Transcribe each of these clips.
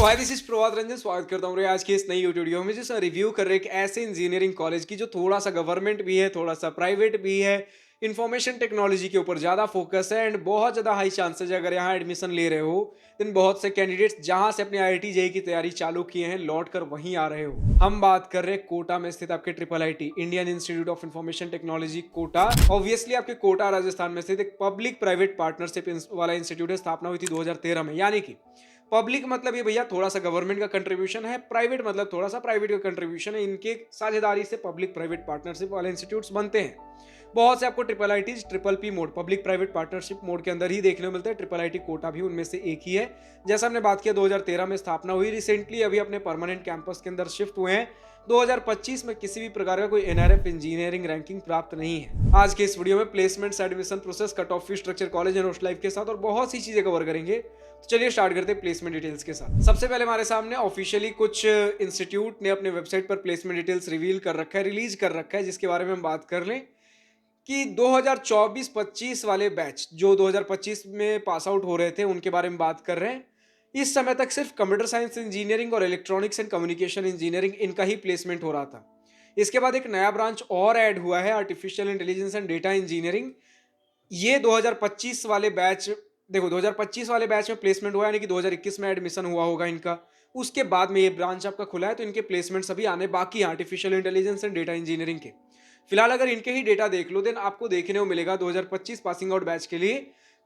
तो hi this is Prabhat Ranjan, स्वागत करता हूँ आज की इस नई यूट्यूब वीडियो में जिसमें रिव्यू कर रहे हैं एक ऐसे इंजीनियरिंग कॉलेज की जो थोड़ा सा गवर्नमेंट भी है, थोड़ा सा प्राइवेट भी है। इंफॉर्मेशन टेक्नोलॉजी के ऊपर ज़्यादा फोकस है एंड बहुत ज़्यादा हाई चांसेस है अगर यहाँ एडमिशन ले रहे हो देन बहुत से कैंडिडेट्स जहाँ से अपनी आईआईटी जेईई की तैयारी चालू किए हैं लौट कर वहीं आ रहे हो। हम बात कर रहे हैं कोटा में स्थित आपके triple IT Indian institute of information technology Kota. Obviously आपके कोटा राजस्थान में स्थित एक पब्लिक प्राइवेट पार्टनरशिप वाला इंस्टीट्यूट है। स्थापना हुई थी 2013 में। यानी कि पब्लिक मतलब ये भैया थोड़ा सा गवर्नमेंट का कंट्रीब्यूशन है, प्राइवेट मतलब थोड़ा सा प्राइवेट का कंट्रीब्यूशन है। इनके साझेदारी से पब्लिक प्राइवेट पार्टनरशिप वाले इंस्टीट्यूट्स बनते हैं। बहुत से आपको triple ITs triple P mode public private partnership mode के अंदर ही देखने को मिलता है। ट्रिपल आईटी कोटा भी उनमें से एक ही है। जैसा हमने बात किया 2013 में स्थापना हुई, रिसेंटली अभी अपने परमानेंट कैंपस के अंदर शिफ्ट हुए हैं। 2025 में किसी भी प्रकार का कोई एनआरएफ इंजीनियरिंग रैंकिंग प्राप्त नहीं है। आज के इस वीडियो में placement, admission process, cut off fee structure, college and hostel life के साथ और बहुत सी चीजें कवर करेंगे। तो चलिए स्टार्ट करते हैं प्लेसमेंट डिटेल्स के साथ। सबसे पहले हमारे सामने ऑफिशियली कुछ इंस्टीट्यूट ने अपने वेबसाइट पर प्लेसमेंट डिटेल्स रिवील कर रखा है, रिलीज कर रखा है, जिसके बारे में हम बात कर लें कि 2024-25 वाले बैच जो 2025 में पास आउट हो रहे थे उनके बारे में बात कर रहे हैं। इस समय तक सिर्फ कंप्यूटर साइंस इंजीनियरिंग और इलेक्ट्रॉनिक्स एंड कम्युनिकेशन इंजीनियरिंग इनका ही प्लेसमेंट हो रहा था। इसके बाद एक नया ब्रांच और ऐड हुआ है, artificial intelligence and data engineering. ये 2025 वाले बैच, देखो 2025 वाले बैच में प्लेसमेंट हुआ, यानी कि 2021 में एडमिशन हुआ होगा इनका। उसके बाद में ये ब्रांच आपका खुला है, तो इनके प्लेसमेंट अभी आने बाकी हैं artificial intelligence and data engineering के। फिलहाल अगर इनके ही डेटा देख लो देन आपको देखने को मिलेगा 2025 पासिंग आउट बैच के लिए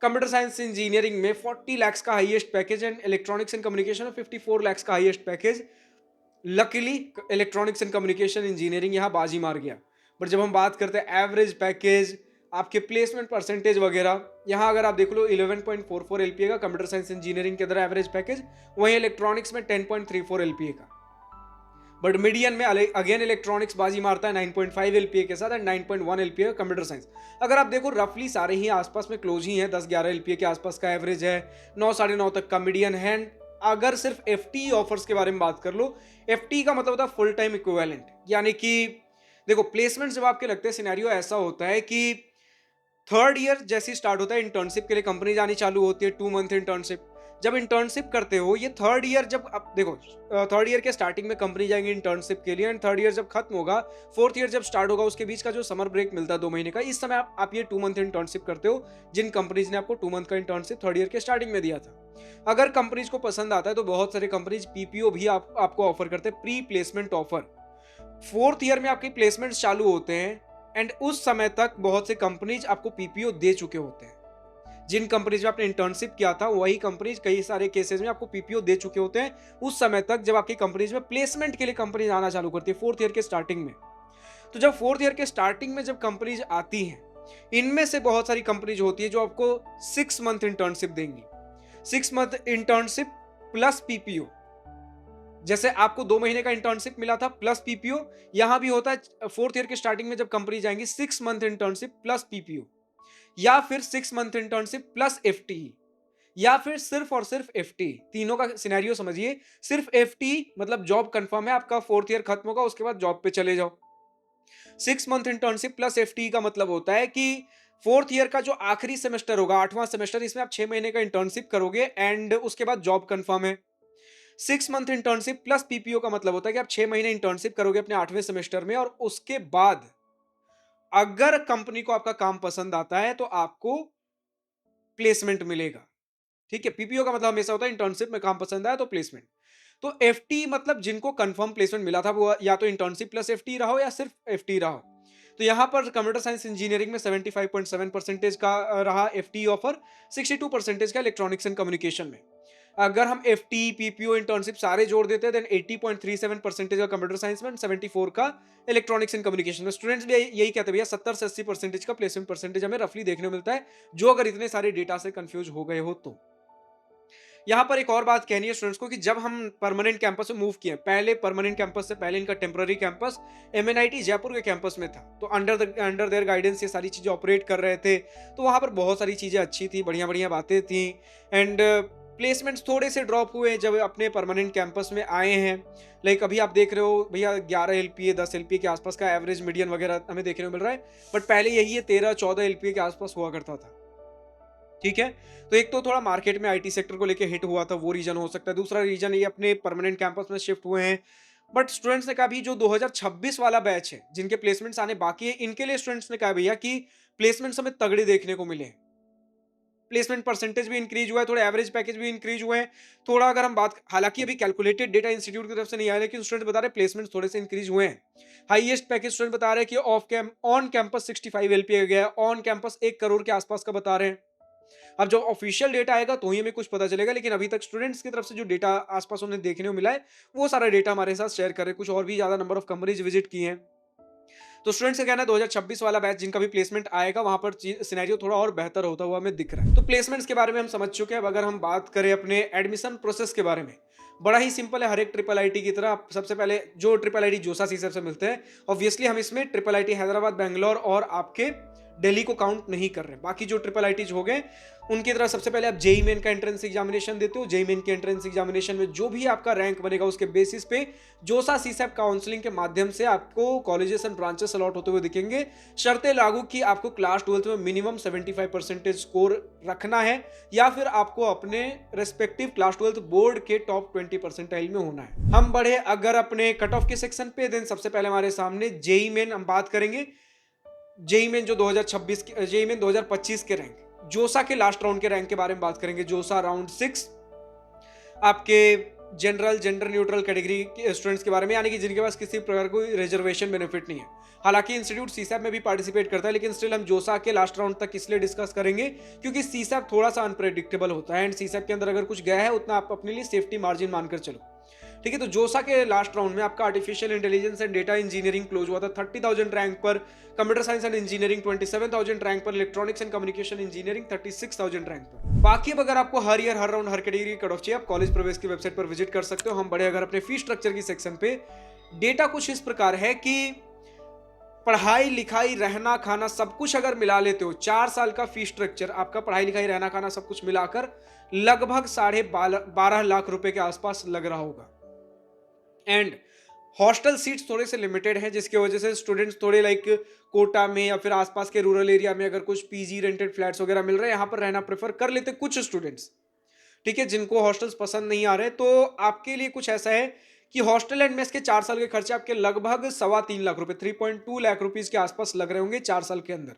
कंप्यूटर साइंस इंजीनियरिंग में 40 लाख का highest package and electronics and communication में 54 लाख का highest package. Luckily electronics and communication engineering यहाँ बाजी मार गया। बट जब हम बात करते हैं एवरेज पैकेज, आपके प्लेसमेंट परसेंटेज वगैरह, यहाँ अगर आप देख लो 11.44 एलपीए का कंप्यूटर साइंस इंजीनियरिंग के अंदर एवरेज पैकेज, वहीं इलेक्ट्रॉनिक्स में 10.34 एलपीए का। बट मीडियन में अगेन इलेक्ट्रॉनिक्स बाजी मारता है 9.5 एलपीए के साथ एंड 9.1 एलपीए कंप्यूटर साइंस। अगर आप देखो रफली सारे ही आसपास में क्लोज ही हैं, 10-11 एलपीए के आसपास का एवरेज है, 9-9.5 तक का मीडियन है। अगर सिर्फ एफटी ऑफर्स के बारे में बात कर लो, एफटी का मतलब होता है फुल टाइम इक्विवेलेंट। यानी कि देखो प्लेसमेंट जब आपके लगते हैं सिनेरियो ऐसा होता है कि थर्ड ईयर जैसे स्टार्ट होता है, इंटर्नशिप के लिए कंपनी जानी चालू होती है, 2 मंथ इंटर्नशिप। जब इंटर्नशिप करते हो ये थर्ड ईयर, जब अब देखो थर्ड ईयर के स्टार्टिंग में कंपनी जाएंगे इंटर्नशिप के लिए एंड थर्ड ईयर जब खत्म होगा, फोर्थ ईयर जब स्टार्ट होगा, उसके बीच का जो समर ब्रेक मिलता है 2 महीने का, इस समय आप ये 2 मंथ इंटर्नशिप करते हो। जिन कंपनीज ने आपको 2 मंथ का इंटर्नशिप थर्ड ईयर के स्टार्टिंग में दिया था, अगर कंपनीज को पसंद आता है तो बहुत सारे कंपनीज पीपीओ भी आपको ऑफर करते हैं, pre placement offer. Fourth year में आपके प्लेसमेंट चालू होते हैं एंड उस समय तक बहुत से कंपनीज आपको पीपीओ दे चुके होते हैं। जिन कंपनीज में आपने इंटर्नशिप किया था वही कंपनीज कई सारे केसेस में आपको पीपीओ दे चुके होते हैं उस समय तक, जब आपकी कंपनीज में प्लेसमेंट के लिए कंपनीज आना चालू करती है फोर्थ ईयर के स्टार्टिंग में। तो जब फोर्थ ईयर के स्टार्टिंग में जब कंपनीज आती हैं, इनमें से बहुत सारी कंपनीज होती है जो आपको 6 मंथ इंटर्नशिप देंगी। 6 मंथ इंटर्नशिप प्लस पीपीओ। जैसे आपको 2 महीने का इंटर्नशिप मिला था प्लस पीपीओ, यहां भी होता है फोर्थ ईयर के स्टार्टिंग में जब कंपनी जाएंगी 6 मंथ इंटर्नशिप प्लस पीपीओ, या फिर 6 मंथ इंटर्नशिप प्लस एफटी, या फिर सिर्फ और सिर्फ एफटी। तीनों का सिनेरियो समझिए। सिर्फ एफटी मतलब जॉब कंफर्म है, आपका फोर्थ ईयर खत्म होगा उसके बाद जॉब पे चले जाओ। 6 मंथ इंटर्नशिप प्लस एफटी का मतलब होता है कि फोर्थ ईयर का जो आखिरी सेमेस्टर होगा, 8वां सेमेस्टर, इसमें आप 6 महीने का इंटर्नशिप करोगे एंड उसके बाद जॉब कंफर्म है। 6 मंथ इंटर्नशिप प्लस पीपीओ का मतलब होता है कि आप 6 महीने इंटर्नशिप करोगे अपने 8वें सेमेस्टर में, और उसके बाद अगर कंपनी को आपका काम पसंद आता है तो आपको प्लेसमेंट मिलेगा। ठीक है, पीपीओ का मतलब हमेशा होता है इंटर्नशिप में काम पसंद आया तो प्लेसमेंट। तो एफटी मतलब जिनको कंफर्म प्लेसमेंट मिला था वो या तो इंटर्नशिप प्लस एफटी रहा हो या सिर्फ एफटी रहा हो। तो यहां पर कंप्यूटर साइंस इंजीनियरिंग में 75.7% का रहा एफटी ऑफर, 62% का इलेक्ट्रॉनिक्स एंड कम्युनिकेशन में। अगर हम एफटी पीपीओ इंटर्नशिप सारे जोड़ देते हैं देन 80.37% का कंप्यूटर साइंस में, 74 का इलेक्ट्रॉनिक्स एंड कम्युनिकेशन में। स्टूडेंट्स भी यही कहते हैं भैया 70 से 80% का प्लेसमेंट परसेंटेज हमें रफली देखने को मिलता है, जो अगर इतने सारे डेटा से कंफ्यूज हो गए हो तो। यहाँ पर एक और बात कहनी है स्टूडेंट्स को कि जब हम परमानेंट कैंपस में मूव किए, पहले परमानेंट कैंपस से पहले इनका टेम्पररी कैंपस एमएनआईटी जयपुर के कैंपस में था, तो अंडर देयर गाइडेंस ये सारी चीजें ऑपरेट कर रहे थे। तो वहाँ पर बहुत सारी चीजें अच्छी थी, बढ़िया बढ़िया बातें थी एंड प्लेसमेंट्स थोड़े से ड्रॉप हुए जब अपने परमानेंट कैंपस में आए हैं। लाइक अभी आप देख रहे हो भैया 11 एलपीए 10 एलपीए के आसपास का एवरेज मीडियन वगैरह हमें देखने को मिल रहा है, बट पहले यही है 13-14 एलपीए के आसपास हुआ करता था। ठीक है? तो एक तो थोड़ा मार्केट में आईटी सेक्टर को लेके हिट हुआ था, वो रीज़न हो सकता है। दूसरा रीज़न ये अपने परमानेंट कैंपस में शिफ्ट हुए हैं। बट स्टूडेंट्स ने कहा अभी जो 2026 वाला बैच है, जिनके प्लेसमेंट्स आने बाकी है, इनके लिए स्टूडेंट्स ने कहा भैया कि प्लेसमेंट्स हमें तगड़े देखने को मिले हैं। प्लेसमेंट परसेंटेज भी इंक्रीज हुआ है, थोड़े एवरेज पैकेज भी इंक्रीज हुए हैं। थोड़ा अगर हम बात, हालांकि अभी कैलकुलेटेड डेटा इंस्टीट्यूट की तरफ से नहीं आया, लेकिन स्टूडेंट बता रहे हैं प्लेसमेंट थोड़े से इंक्रीज हुए हैं। हाईएस्ट पैकेज स्टूडेंट बता रहे हैं कि ऑन कैंपस 65 एलपीए गया है, ऑन कैंपस 1 करोड़ के आसपास का बता रहे हैं। अब जब ऑफिशियल डेटा आएगा तो ही हमें कुछ पता चलेगा, लेकिन अभी तक स्टूडेंट्स की तरफ से जो डेटा आसपास उन्हें देखने को मिला है, वो सारा डेटा हमारे साथ शेयर कर रहे हैं। कुछ और भी ज्यादा नंबर ऑफ कंपनीज विजिट की हैं। तो स्टूडेंट्स का कहना है 2026 वाला बैच जिनका भी प्लेसमेंट आएगा, वहां पर सिनेरियो थोड़ा और बेहतर होता हुआ हमें दिख रहा है। तो प्लेसमेंट्स के बारे में हम समझ चुके हैं। अब अगर हम बात करें अपने एडमिशन प्रोसेस के बारे में, बड़ा ही सिंपल है। हर एक ट्रिपल आईटी की तरह सबसे पहले जो ट्रिपल आईटी जोसा सीसैप से मिलते हैं, ऑब्वियसली हम इसमें ट्रिपल आईटी हैदराबाद, बैंगलोर और आपके दिल्ली को काउंट नहीं कर रहे। बाकी जो ट्रिपल आईटीज हो गए उनकी तरह सबसे पहले आप जेई मेन का एंट्रेंस एग्जामिनेशन देते हो। जेई मेन के एंट्रेंस एग्जामिनेशन में जो भी आपका रैंक बनेगा उसके बेसिस पे जोसा सीसैप काउंसलिंग के माध्यम से आपको कॉलेजेस एंड ब्रांचेस अलॉट होते हुए दिखेंगे। शर्तें लागू कि आपको क्लास 12th में मिनिमम 75% स्कोर रखना है, या फिर आपको अपने रेस्पेक्टिव क्लास 12th बोर्ड के टॉप 20% में होना है। हम बढ़े अगर अपने कट ऑफ के सेक्शन पे, देन सबसे पहले हमारे सामने जेई मेन हम बात करेंगे। जेई मेन जो 2026 के, जेई मेन 2025 के रैंक, जोसा के लास्ट राउंड के रैंक के बारे में बात करेंगे। जोसा राउंड 6 आपके जनरल, जेंडर न्यूट्रल कैटेगरी के स्टूडेंट्स के बारे में, यानी कि जिनके पास किसी प्रकार कोई रिजर्वेशन बेनिफिट नहीं है। हालांकि इंस्टीट्यूट सीसैप में भी पार्टिसिपेट करता है, लेकिन स्टिल हम जोसा के लास्ट राउंड तक इसलिए डिस्कस करेंगे क्योंकि सीसैप थोड़ा सा अनप्रेडिक्टेबल होता है, एंड सीसैप के अंदर अगर कुछ गया है उतना आप अपने लिए सेफ्टी मार्जिन मानकर चलो। ठीक है, तो जोसा के लास्ट राउंड में आपका artificial intelligence and data engineering close हुआ था 30,000 रैंक पर, computer science and engineering 27,000 rank पर, electronics and communication engineering 36,000 rank पर। बाकी अब अगर आपको हर ईयर, हर राउंड, हर कैटेगरी कट ऑफ चाहिए, आप कॉलेज प्रवेश की वेबसाइट पर विजिट कर सकते हो। हम बड़े अगर अपने फीस स्ट्रक्चर की सेक्शन पे, डेटा कुछ इस प्रकार है कि पढ़ाई लिखाई रहना खाना सब कुछ अगर मिला लेते हो, 4 साल का फीस स्ट्रक्चर आपका पढ़ाई लिखाई रहना खाना सब कुछ मिलाकर लगभग 12.5 लाख रुपए के आसपास लग रहा होगा। एंड हॉस्टल सीट्स थोड़े से लिमिटेड हैं, जिसकी वजह से स्टूडेंट्स थोड़े लाइक कोटा में या फिर आसपास के रूरल एरिया में अगर कुछ पीजी रेंटेड फ्लैट्स वगैरह मिल रहे हैं, यहाँ पर रहना प्रेफर कर लेते कुछ स्टूडेंट्स। ठीक है, जिनको हॉस्टल्स पसंद नहीं आ रहे, तो आपके लिए कुछ ऐसा है कि हॉस्टल एंड मेस के 4 साल के खर्चे आपके लगभग 3.25 लाख रुपए, 3.2 लाख रुपीज के आसपास लग रहे होंगे 4 साल के अंदर।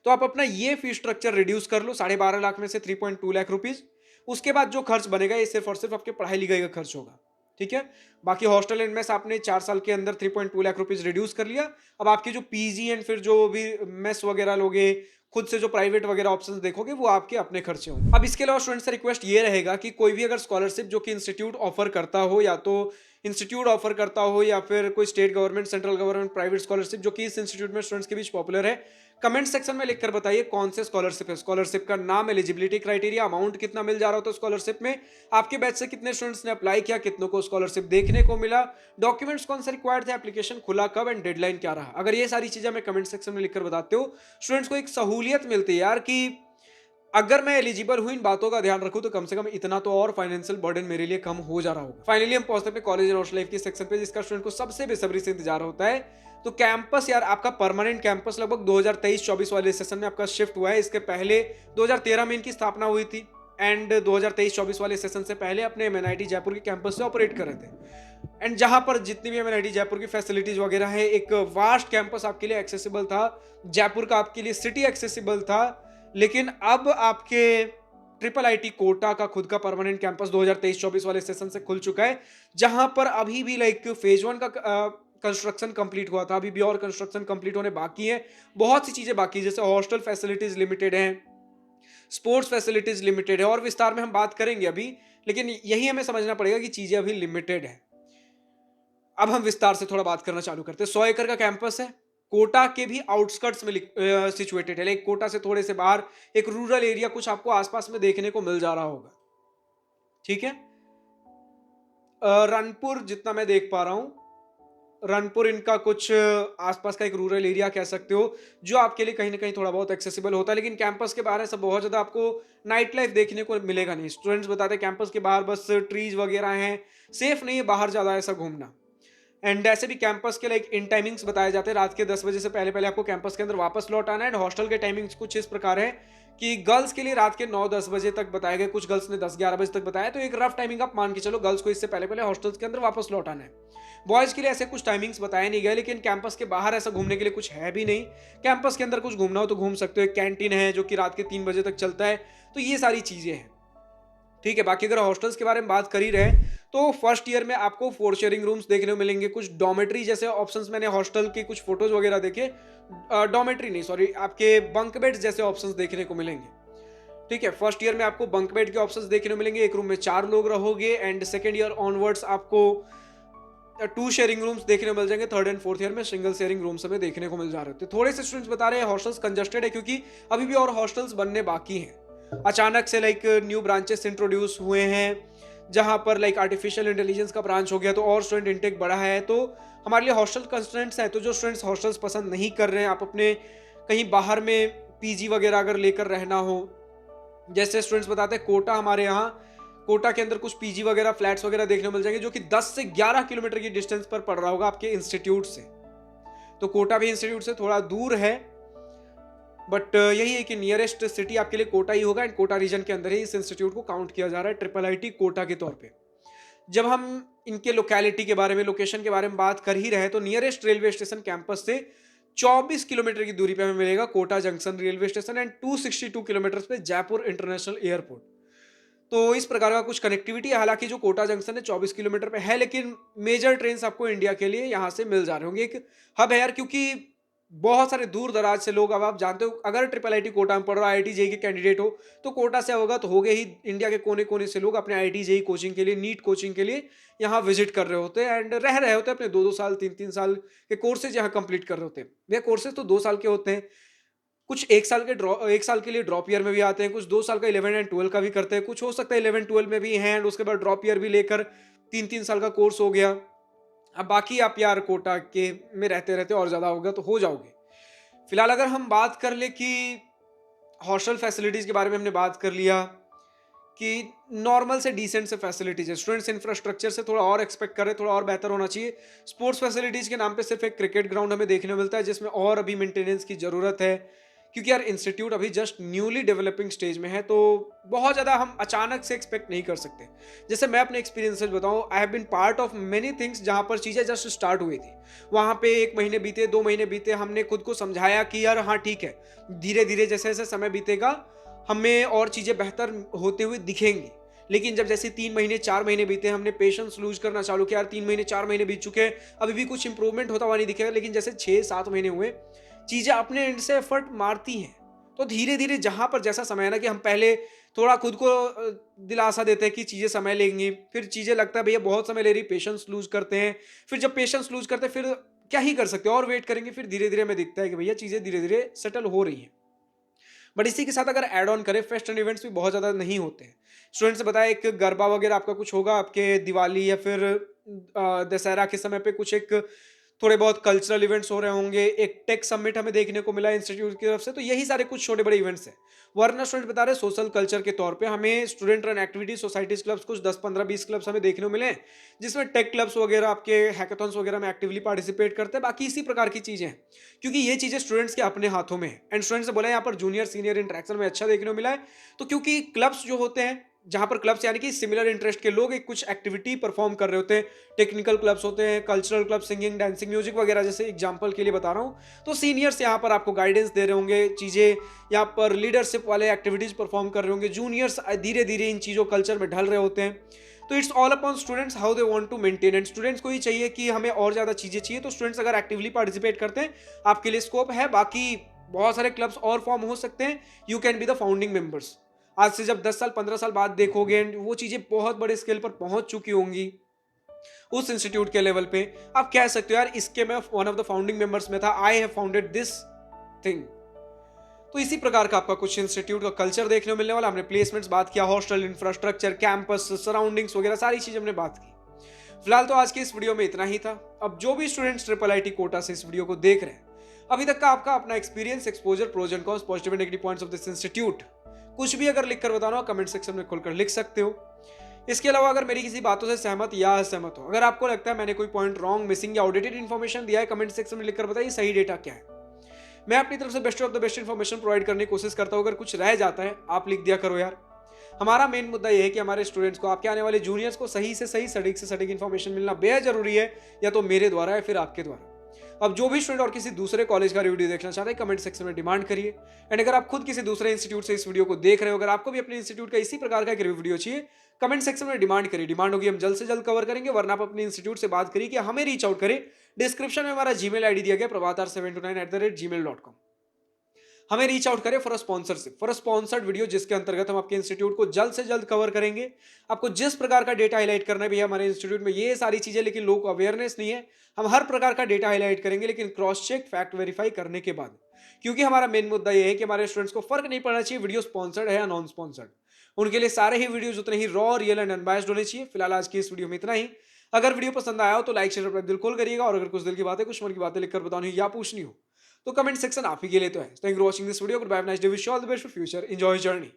तो आप अपना ये फीस स्ट्रक्चर रिड्यूस कर लो, 12.5 लाख में से 3.2 लाख रुपीज। उसके बाद जो खर्च बनेगा ये सिर्फ और सिर्फ आपके पढ़ाई लिखाई का खर्च होगा। ठीक है, बाकी हॉस्टल एंड मेस आपने 4 साल के अंदर 3.2 लाख रुपीज रिड्यूस कर लिया। अब आपकी जो पीजी एंड फिर जो भी मेस वगैरह लोगे, खुद से जो प्राइवेट वगैरह ऑप्शंस देखोगे, वो आपके अपने खर्चे होंगे। अब इसके अलावा स्टूडेंट्स से रिक्वेस्ट ये रहेगा कि कोई भी अगर स्कॉलरशिप जो कि इंस्टीट्यूट ऑफर करता हो, या तो इंस्टीट्यूट ऑफर करता हो या फिर कोई state government, central government private scholarship जो कि इस इंस्टीट्यूट में स्टूडेंट्स के बीच पॉपुलर है, कमेंट सेक्शन में लिखकर बताइए कौन से स्कॉलरशिप है। स्कॉलरशिप का नाम, एलिजिबिलिटी क्राइटेरिया, अमाउंट कितना मिल जा रहा हो तो स्कॉलरशिप में, आपके बैच से कितने स्टूडेंट्स ने अप्लाई किया, कितनों को स्कॉलरशिप देखने को मिला, डॉक्यूमेंट्स कौन से रिक्वायर्ड थे, एप्लीकेशन खुला कब एंड डेडलाइन क्या रहा। अगर ये सारी चीजें हमें कमेंट सेक्शन में लिखकर बताते हो, स्टूडेंट्स को एक सहूलियत मिलती है यार कि अगर मैं एलिजिबल हूं, इन बातों का ध्यान रखूं, तो कम से कम इतना तो और फाइनेंशियल बर्डन मेरे लिए कम हो जा रहा होगा। फाइनली हम पहुंचते हैं कॉलेज एंड हॉस्टल लाइफ की सेक्शन पे, जिसका स्टूडेंट को सबसे बेसब्री से इंतजार होता है। तो कैंपस यार, आपका परमानेंट कैंपस लगभग 2023-24 वाले सेशन में आपका शिफ्ट हुआ है। इसके पहले 2013 में इनकी स्थापना हुई थी, एंड 2023-24 वाले सेशन से पहले अपने एमएनआईटी जयपुर के कैंपस से ऑपरेट कर रहे थे। एंड जहां पर जितनी भी एमएनआईटी जयपुर की फैसिलिटीज वगैरह है, एक वास्ट कैंपस आपके लिए एक्सेसिबल था। जयपुर का आपके लिए सिटी एक्सेसिबल था। लेकिन अब आपके ट्रिपल आईटी कोटा का खुद का परमानेंट कैंपस 2023-24 वाले सेशन से खुल चुका है, जहां पर अभी भी लाइक फेज 1 का कंस्ट्रक्शन कंप्लीट हुआ था, अभी भी और कंस्ट्रक्शन कंप्लीट होने बाकी है। बहुत सी चीजें बाकी है, जैसे हॉस्टल फैसिलिटीज लिमिटेड हैं, स्पोर्ट्स फैसिलिटीज लिमिटेड है, और विस्तार में हम बात करेंगे अभी, लेकिन यही हमें समझना पड़ेगा कि चीजें अभी लिमिटेड है। अब हम विस्तार से थोड़ा बात करना चालू करते हैं। 100 एकड़ का कैंपस है, कोटा के भी आउटस्कर्ट्स में सिचुएटेड है, लाइक कोटा से थोड़े से बाहर एक रूरल एरिया कुछ आपको आसपास में देखने को मिल जा रहा होगा। ठीक है, रनपुर जितना मैं देख पा रहा हूं, रनपुर इनका कुछ आसपास का एक रूरल एरिया कह सकते हो, जो आपके लिए कहीं ना कहीं थोड़ा बहुत एक्सेसिबल होता है। लेकिन कैंपस के बाहर ऐसा बहुत ज्यादा आपको नाइट लाइफ देखने को मिलेगा नहीं। स्टूडेंट्स बताते हैं कैंपस के बाहर बस ट्रीज वगैरह हैं, सेफ नहीं है बाहर ज्यादा ऐसा घूमना। एंड ऐसे भी कैंपस के लाइक इन टाइमिंग्स बताए जाते हैं, रात के 10 बजे से पहले पहले आपको कैंपस के अंदर वापस लौट आना है। एंड हॉस्टल के टाइमिंग्स कुछ इस प्रकार है कि गर्ल्स के लिए रात के 9-10 बजे तक बताया गया, कुछ गर्ल्स ने 10-11 बजे तक बताया, तो एक रफ टाइमिंग आप मान के चलो गर्ल्स को इससे पहले हॉस्टल्स के अंदर वापस लौट आना है। बॉयज़ के लिए ऐसे कुछ टाइमिंग्स बताए नहीं गए, लेकिन कैंपस के बाहर ऐसा घूमने के लिए कुछ है भी नहीं। कैंपस के अंदर कुछ घूमना हो तो घूम सकते हो, एक कैंटीन है जो कि रात के 3 बजे तक चलता है, तो ये सारी चीज़ें हैं। ठीक है, बाकी अगर हॉस्टल्स के बारे में बात कर ही रहे, तो फर्स्ट ईयर में आपको 4 शेयरिंग रूम्स देखने को मिलेंगे, कुछ डॉर्मेट्री जैसे ऑप्शंस, मैंने हॉस्टल के कुछ फोटोज वगैरह देखे, डॉर्मेट्री नहीं सॉरी, आपके बंक बेड्स जैसे ऑप्शंस देखने को मिलेंगे। ठीक है, फर्स्ट ईयर में आपको बंक बेड के ऑप्शंस देखने को मिलेंगे, एक रूम में 4 लोग रहोगे, एंड सेकेंड ईयर ऑनवर्ड्स आपको 2 शेयरिंग रूम्स देखने को मिल जाएंगे, थर्ड एंड फोर्थ ईयर में सिंगल शेयरिंग रूम्स हमें देखने को मिल जा रहे थे। थोड़े से स्टूडेंट्स बता रहे हैं हॉस्टल्स कंजस्टेड है, क्योंकि अभी भी और हॉस्टल्स बनने बाकी हैं। अचानक से लाइक न्यू ब्रांचेस इंट्रोड्यूस हुए हैं, जहां पर लाइक आर्टिफिशियल इंटेलिजेंस का ब्रांच हो गया, तो और स्टूडेंट इंटेक बढ़ा है, तो हमारे लिए हॉस्टल कंस्ट्रेंट्स हैं। तो जो स्टूडेंट्स हॉस्टल्स पसंद नहीं कर रहे हैं, आप अपने कहीं बाहर में पीजी वगैरह अगर लेकर रहना हो, जैसे स्टूडेंट्स बताते हैं कोटा, हमारे यहाँ कोटा के अंदर कुछ पीजी वगैरह फ्लैट्स वगैरह देखने को मिल जाएंगे, जो कि 10 से 11 किलोमीटर की डिस्टेंस पर पड़ रहा होगा आपके इंस्टीट्यूट से। तो कोटा भी इंस्टीट्यूट से थोड़ा दूर है, बट यही है कि नियरेस्ट सिटी आपके लिए कोटा ही होगा, एंड कोटा रीजन के अंदर ही इस इंस्टीट्यूट को काउंट किया जा रहा है ट्रिपल आईटी कोटा के तौर पे। जब हम इनके लोकेलिटी के बारे में, लोकेशन के बारे में बात कर ही रहे, तो नियरेस्ट रेलवे स्टेशन कैंपस से 24 किलोमीटर की दूरी पे हमें मिलेगा Kota junction railway station, and 262 kilometre पे जयपुर इंटरनेशनल एयरपोर्ट। तो इस प्रकार का कुछ कनेक्टिविटी है। हालांकि जो कोटा जंक्शन है 24 किलोमीटर पे है, लेकिन मेजर ट्रेन आपको इंडिया के लिए यहाँ से मिल जा रहे होंगे। एक हब है यार, क्योंकि बहुत सारे दूर दराज से लोग, अब आप जानते हो अगर ट्रिपल आईटी कोटा में पढ़ रहा, आईआईटी जेई के कैंडिडेट हो, तो कोटा से अवगत हो गए ही, इंडिया के कोने कोने से लोग अपने आईआईटी जेई कोचिंग के लिए, नीट कोचिंग के लिए यहाँ विजिट कर रहे होते हैं, एंड रह रहे होते हैं, अपने 2-2 साल 3-3 साल के कोर्सेज यहाँ कंप्लीट कर रहे होते हैं। ये कोर्सेज तो 2 साल के होते हैं, कुछ 1 साल के लिए ड्रॉप ईयर में भी आते हैं, कुछ 2 साल का 11 एंड 12 का भी करते हैं, कुछ हो सकता है 11-12 में भी हैं, एंड उसके बाद ड्रॉप ईयर भी लेकर 3-3 साल का कोर्स हो गया। अब बाकी आप यार कोटा के में रहते रहते और ज़्यादा होगा तो हो जाओगे। फिलहाल अगर हम बात कर ले कि हॉस्टल फैसिलिटीज़ के बारे में हमने बात कर लिया, कि नॉर्मल से डिसेंट से फैसिलिटीज़ है, स्टूडेंट्स इंफ्रास्ट्रक्चर से थोड़ा और एक्सपेक्ट करें, थोड़ा और बेहतर होना चाहिए। स्पोर्ट्स फैसिलिटीज़ के नाम पे सिर्फ एक क्रिकेट ग्राउंड हमें देखने को मिलता है, जिसमें और अभी मेंटेनेंस की ज़रूरत है, क्योंकि यार इंस्टीट्यूट अभी जस्ट न्यूली डेवलपिंग स्टेज में है, तो बहुत ज़्यादा हम अचानक से एक्सपेक्ट नहीं कर सकते। जैसे मैं अपने एक्सपीरियंस से बताऊँ, I have been part of many things जहाँ पर चीज़ें जस्ट स्टार्ट हुई थी। वहाँ पे 1 महीने बीते, 2 महीने बीते, हमने खुद को समझाया कि यार हाँ ठीक है, धीरे धीरे जैसे जैसे समय बीतेगा हमें और चीज़ें बेहतर होते हुए दिखेंगी। लेकिन जब जैसे 3 महीने 4 महीने बीते, हमने पेशेंस लूज करना चालू किया, यार 3 महीने 4 महीने बीत चुके हैं, अभी भी कुछ इंप्रूवमेंट होता हुआ नहीं दिखेगा, लेकिन जैसे 6-7 महीने हुए, चीज़ें अपने एंड से एफर्ट मारती हैं। तो धीरे धीरे जहाँ पर जैसा समय है ना, कि हम पहले थोड़ा खुद को दिलासा देते हैं कि चीज़ें समय लेंगी, फिर चीज़ें लगता है भैया बहुत समय ले रही, पेशेंस लूज करते हैं, फिर जब पेशेंस लूज करते हैं फिर क्या ही कर सकते हो, और वेट करेंगे, फिर धीरे धीरे हमें दिखता है कि भैया चीज़ें धीरे धीरे सेटल हो रही हैं। बट इसी के साथ अगर ऐड ऑन करें, फेस्ट एंड इवेंट्स भी बहुत ज़्यादा नहीं होते हैं। स्टूडेंट्स ने बताया एक गरबा वगैरह आपका कुछ होगा, आपके दिवाली या फिर दशहरा के समय पे कुछ एक थोड़े बहुत कल्चरल इवेंट्स हो रहे होंगे, एक टेक समिट हमें देखने को मिला इंस्टीट्यूट की तरफ से, तो यही सारे कुछ छोटे बड़े इवेंट्स हैं। वरना स्टूडेंट बता रहे सोशल कल्चर के तौर पे हमें student run activities, societies clubs कुछ 10-15-20 क्लब्स हमें देखने को मिले, जिसमें टेक क्लब्स वगैरह, आपके हैकाथॉन्स वगैरह में एक्टिवली पार्टिसिपेट करते हैं। बाकी इसी प्रकार की चीज़ें हैं, क्योंकि ये चीज़ें स्टूडेंट्स के अपने हाथों में है। एंड स्टूडेंट्स ने बोला यहाँ पर जूनियर सीनियर इंटरेक्शन में अच्छा देखने को मिला है, तो क्योंकि क्लब्स जो होते हैं, जहाँ पर क्लब्स यानी कि सिमिलर इंटरेस्ट के लोग एक कुछ एक्टिविटी परफॉर्म कर रहे होते हैं, टेक्निकल क्लब्स होते हैं, cultural club, singing, dancing, music वगैरह, जैसे एग्जांपल के लिए बता रहा हूँ, तो सीनियर्स यहाँ पर आपको गाइडेंस दे रहे होंगे, चीज़ें यहाँ पर लीडरशिप वाले एक्टिविटीज परफॉर्म कर रहे होंगे, जूनियर्स धीरे धीरे इन चीज़ों कल्चर में ढल रहे होते हैं। तो it's all upon students how they want to maintain, and students को ही चाहिए कि हमें और ज़्यादा चीज़ें चाहिए, तो स्टूडेंट्स अगर एक्टिवली पार्टिसिपेट करते हैं, आपके लिए स्कोप है। बाकी बहुत सारे क्लब्स और फॉर्म हो सकते हैं, you can be the founding members. आज से जब 10 साल 15 साल बाद देखोगे, वो चीज़ें बहुत बड़े स्केल पर पहुंच चुकी होंगी उस इंस्टीट्यूट के लेवल पे, आप कह सकते हो यार इसके मैं one of the founding members में था, I have founded this thing. तो इसी प्रकार का आपका कुछ इंस्टीट्यूट का कल्चर देखने को मिलने वाला। हमने प्लेसमेंट्स बात किया, हॉस्टल, इंफ्रास्ट्रक्चर, कैंपस, सराउंडिंग्स वगैरह सारी चीज़ हमने बात की। फिलहाल तो आज की इस वीडियो में इतना ही था। अब जो भी स्टूडेंट्स ट्रिपल आईटी कोटा से इस वीडियो को देख रहे हैं, अभी तक का आपका अपना experience, exposure, pros and cons, positive and negative points of this institute, कुछ भी अगर लिखकर बताना हो कमेंट सेक्शन में खुलकर लिख सकते हो। इसके अलावा अगर मेरी किसी बातों से सहमत या असहमत हो, अगर आपको लगता है मैंने कोई पॉइंट रॉन्ग, मिसिंग या आउटडेटेड इन्फॉर्मेशन दिया है, कमेंट सेक्शन में लिखकर बताइए सही डेटा क्या है। मैं अपनी तरफ से best of the best information provide करने की कोशिश करता हूँ। अगर कुछ रह जाता है आप लिख दिया करो यार। हमारा मेन मुद्दा ये है कि हमारे स्टूडेंट्स को, आपके आने वाले जूनियर्स को सही से सही, सटीक से सटीक इन्फॉर्मेशन मिलना बेहद जरूरी है, या तो मेरे द्वारा या फिर आपके द्वारा। अब जो भी स्टूडेंट और किसी दूसरे कॉलेज का वीडियो देखना चाहते हैं, कमेंट सेक्शन में डिमांड करिए। एंड अगर आप खुद किसी दूसरे इंस्टीट्यूट से इस वीडियो को देख रहे हो, अगर आपको भी अपने इंस्टीट्यूट का इसी प्रकार का एक रिव्यू वीडियो चाहिए, कमेंट सेक्शन में डिमांड करिए। डिमांड होगी, हम जल्द से जल्द कवर करेंगे। वरना आप अपने इंस्टीट्यूट से बात करिए कि हमें रीच आउट करें। डिस्क्रिप्शन में हमारा जीमेल आईडी दिया गया, prabhatar729@gmail.com। हमें रीच आउट करें for a sponsorship, for a sponsored video, जिसके अंतर्गत हम आपके इंस्टीट्यूट को जल्द से जल्द कवर करेंगे। आपको जिस प्रकार का डेटा हाईलाइट करना है भैया, हमारे इंस्टीट्यूट में ये सारी चीजें, लेकिन लोगों को अवेयरनेस नहीं है। हम हर प्रकार का डेटा हाईलाइट करेंगे, लेकिन क्रॉस चेक, फैक्ट वेरीफाई करने के बाद। क्योंकि हमारा मेन मुद्दा ये है कि हमारे स्टूडेंट्स को फर्क नहीं पड़ना चाहिए वीडियो स्पॉन्सर्ड है या नॉन स्पॉन्सर्ड। उनके लिए सारे ही वीडियोज उतने ही रॉ, रियल एंड अनबायस्ड होने चाहिए। फिलहाल आज की इस वीडियो में इतना ही। अगर वीडियो पसंद आया हो तो लाइक शेयर अपना दिल खोल करिएगा। और अगर कुछ दिल की बातें, कुछ मन की बातें लिखकर बतानी हो या पूछनी हो, तो कमेंट सेक्शन आप ही के लिए तो है। Thank you for watching this video. Goodbye, nice day, wish you all the best for future, enjoy journey.